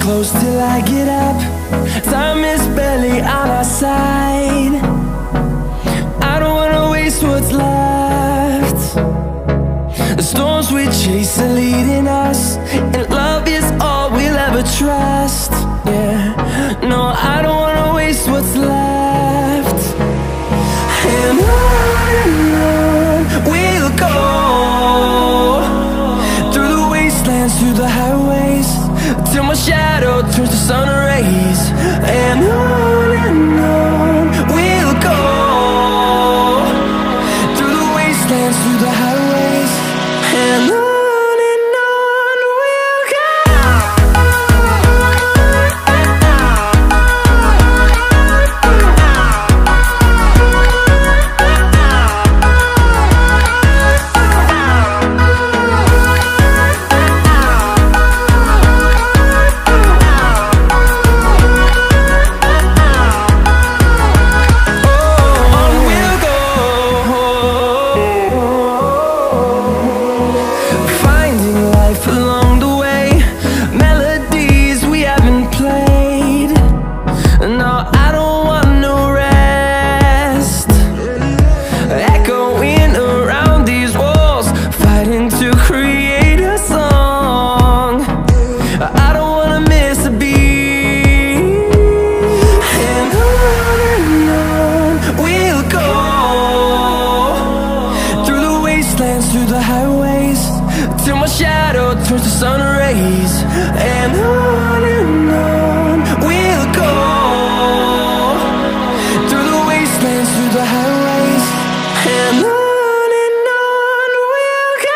close till I get up. Time is barely on our side. I don't wanna waste what's left. The storms we chase are leading us, and love is all we'll ever trust. Yeah, no, I don't wanna waste what's left. And on we'll go, through the wastelands, through the highways, till my shadow turns to sun rays. And on we'll go, through the wastelands, through the highways, and on we'll go. Through the highways, till my shadow turns to sun rays. And on we'll go, through the wastelands, through the highways, and on we'll go.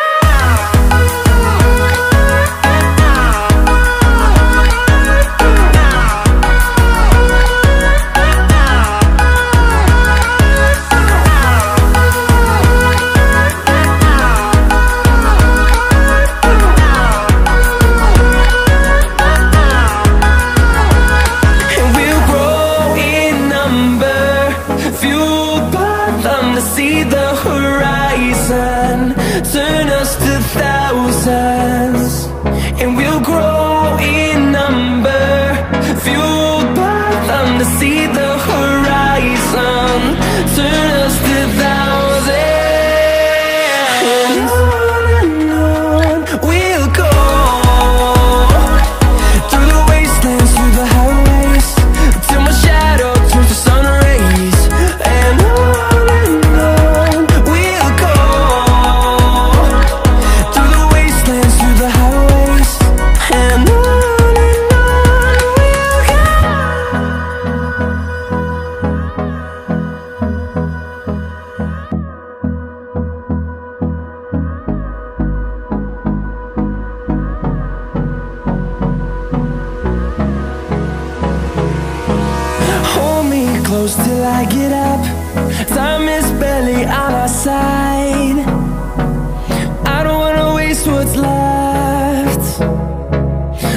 See the horizon, turn us to thousands, and we'll grow in number, fueled by them. To see the horizon, turn us to thousands, and on we'll go, through the wastelands, through the highways, till my shadow turns to sun rays. And close till I get up. Time is barely on our side. I don't wanna waste what's left.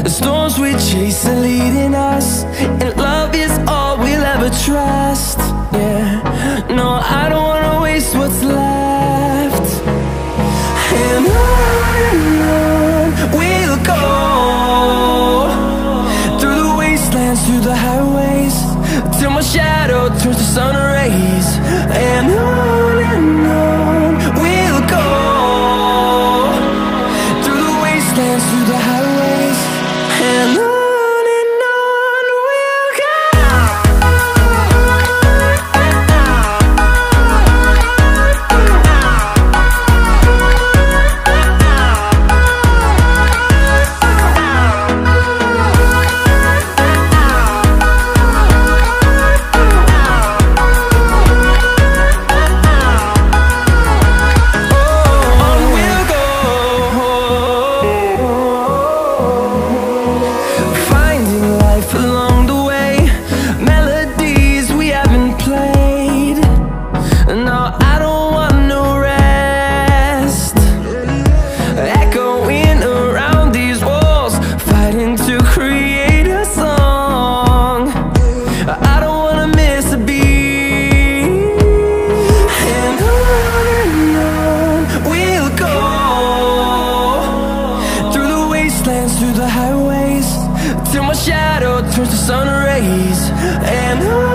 The storms we chase are leading us, and love is all we'll ever trust. Yeah, no, I don't wanna waste what's left. And on we'll go, through the wastelands, through the highways, till my shadow turns to sun rays. And on we'll go, through the wastelands, through the highways, and on we'll go. turns to sun rays, and